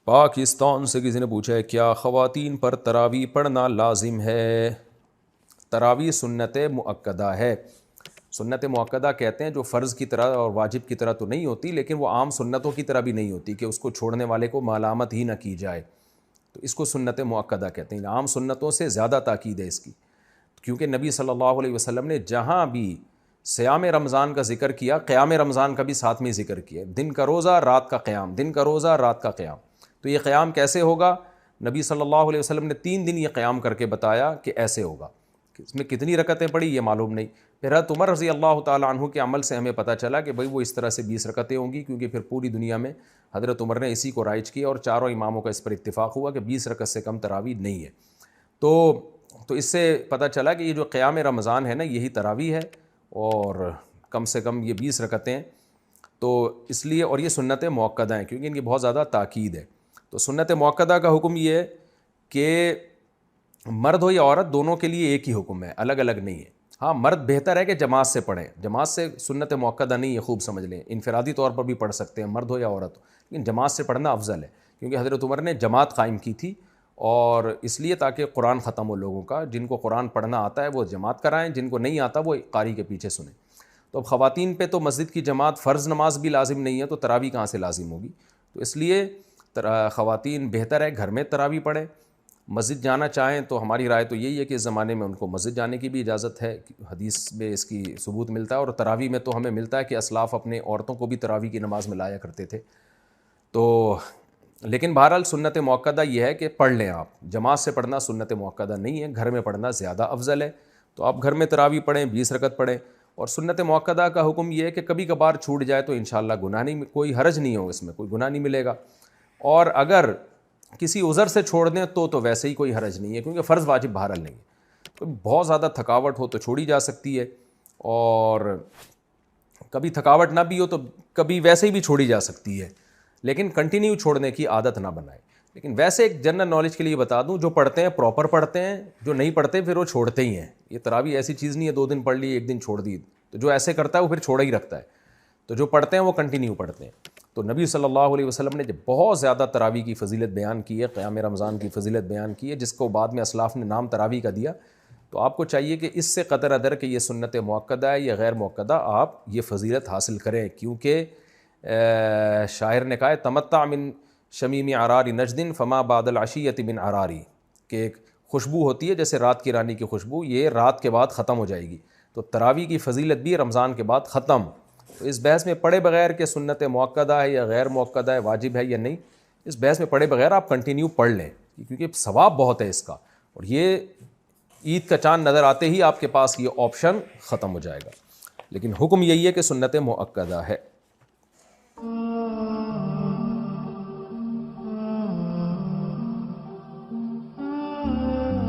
پاکستان سے کسی نے پوچھا ہے کیا خواتین پر تراویح پڑھنا لازم ہے؟ تراویح سنت مؤکدہ ہے. سنت مؤکدہ کہتے ہیں جو فرض کی طرح اور واجب کی طرح تو نہیں ہوتی، لیکن وہ عام سنتوں کی طرح بھی نہیں ہوتی کہ اس کو چھوڑنے والے کو ملامت ہی نہ کی جائے، تو اس کو سنت مؤکدہ کہتے ہیں. عام سنتوں سے زیادہ تاکید ہے اس کی، کیونکہ نبی صلی اللہ علیہ وسلم نے جہاں بھی صیام رمضان کا ذکر کیا، قیام رمضان کا بھی ساتھ میں ذکر کیا. دن کا روزہ رات کا قیام، دن کا روزہ رات کا قیام. تو یہ قیام کیسے ہوگا؟ نبی صلی اللہ علیہ وسلم نے 3 دن یہ قیام کر کے بتایا کہ ایسے ہوگا. اس میں کتنی رکعتیں پڑھی یہ معلوم نہیں. پھر حضرت عمر رضی اللہ تعالیٰ عنہ کے عمل سے ہمیں پتہ چلا کہ بھئی وہ اس طرح سے 20 رکعتیں ہوں گی، کیونکہ پھر پوری دنیا میں حضرت عمر نے اسی کو رائج کیا اور چاروں اماموں کا اس پر اتفاق ہوا کہ 20 رکعت سے کم تراویح نہیں ہے. تو اس سے پتہ چلا کہ یہ جو قیام رمضان ہے نا، یہی تراویح ہے، اور کم سے کم یہ 20 رکعتیں. تو اس لیے، اور یہ سنت مؤکدہ ہیں کیونکہ ان کی بہت زیادہ تاکید ہے. تو سنت مؤکدہ کا حکم یہ ہے کہ مرد ہو یا عورت دونوں کے لیے ایک ہی حکم ہے، الگ الگ نہیں ہے. ہاں، مرد بہتر ہے کہ جماعت سے پڑھیں، جماعت سے سنت مؤکدہ نہیں ہے، خوب سمجھ لیں. انفرادی طور پر بھی پڑھ سکتے ہیں مرد ہو یا عورت ہو، لیکن جماعت سے پڑھنا افضل ہے، کیونکہ حضرت عمر نے جماعت قائم کی تھی، اور اس لیے تاکہ قرآن ختم ہو لوگوں کا. جن کو قرآن پڑھنا آتا ہے وہ جماعت کرائیں، جن کو نہیں آتا وہ قاری کے پیچھے سنیں. تو اب خواتین پہ تو مسجد کی جماعت فرض نماز بھی لازم نہیں ہے، تو تراویح کہاں سے لازم ہوگی؟ تو اس لیے خواتین بہتر ہے گھر میں تراویح پڑھیں. مسجد جانا چاہیں تو ہماری رائے تو یہی ہے کہ اس زمانے میں ان کو مسجد جانے کی بھی اجازت ہے، حدیث میں اس کی ثبوت ملتا ہے. اور تراویح میں تو ہمیں ملتا ہے کہ اسلاف اپنے عورتوں کو بھی تراویح کی نماز میں لایا کرتے تھے. تو لیکن بہرحال سنت مؤکدہ یہ ہے کہ پڑھ لیں آپ. جماعت سے پڑھنا سنت مؤکدہ نہیں ہے، گھر میں پڑھنا زیادہ افضل ہے. تو آپ گھر میں تراویح پڑھیں، 20 رکعت پڑھیں. اور سنت مؤکدہ کا حکم یہ ہے کہ کبھی کبھار چھوٹ جائے تو انشاءاللہ گناہ نہیں، کوئی حرج نہیں ہو، اس میں کوئی گناہ نہیں ملے گا. اور اگر کسی عذر سے چھوڑ دیں تو ویسے ہی کوئی حرج نہیں ہے، کیونکہ فرض واجب بہرحال نہیں ہے. تو بہت زیادہ تھکاوٹ ہو تو چھوڑی جا سکتی ہے، اور کبھی تھکاوٹ نہ بھی ہو تو کبھی ویسے ہی بھی چھوڑی جا سکتی ہے، لیکن کنٹینیو چھوڑنے کی عادت نہ بنائے. لیکن ویسے ایک جنرل نالج کے لیے بتا دوں، جو پڑھتے ہیں پراپر پڑھتے ہیں، جو نہیں پڑھتے پھر وہ چھوڑتے ہی ہیں. یہ تراویح ایسی چیز نہیں ہے 2 دن پڑھ لی 1 دن چھوڑ دی. تو جو ایسے کرتا ہے وہ پھر چھوڑا ہی رکھتا ہے. تو جو پڑھتے ہیں وہ کنٹینیو پڑھتے ہیں. تو نبی صلی اللہ علیہ وسلم نے جب بہت زیادہ تراویح کی فضیلت بیان کی ہے، قیام رمضان کی فضیلت بیان کی ہے، جس کو بعد میں اسلاف نے نام تراویح کا دیا، تو آپ کو چاہیے کہ اس سے قطع نظر کہ یہ سنت مؤکدہ ہے یا غیر مؤکدہ، آپ یہ فضیلت حاصل کریں. کیونکہ شاعر نے کہا ہے تمتع من شمیم عرار نجد فما بعد العشیۃ من عراری، کہ ایک خوشبو ہوتی ہے جیسے رات کی رانی کی خوشبو، یہ رات کے بعد ختم ہو جائے گی. تو تراویح کی فضیلت بھی رمضان کے بعد ختم. تو اس بحث میں پڑھے بغیر کہ سنت مؤکدہ ہے یا غیر مؤکدہ ہے، واجب ہے یا نہیں، اس بحث میں پڑھے بغیر آپ کنٹینیو پڑھ لیں، کیونکہ ثواب بہت ہے اس کا. اور یہ عید کا چاند نظر آتے ہی آپ کے پاس یہ آپشن ختم ہو جائے گا. لیکن حکم یہی ہے کہ سنت مؤکدہ ہے.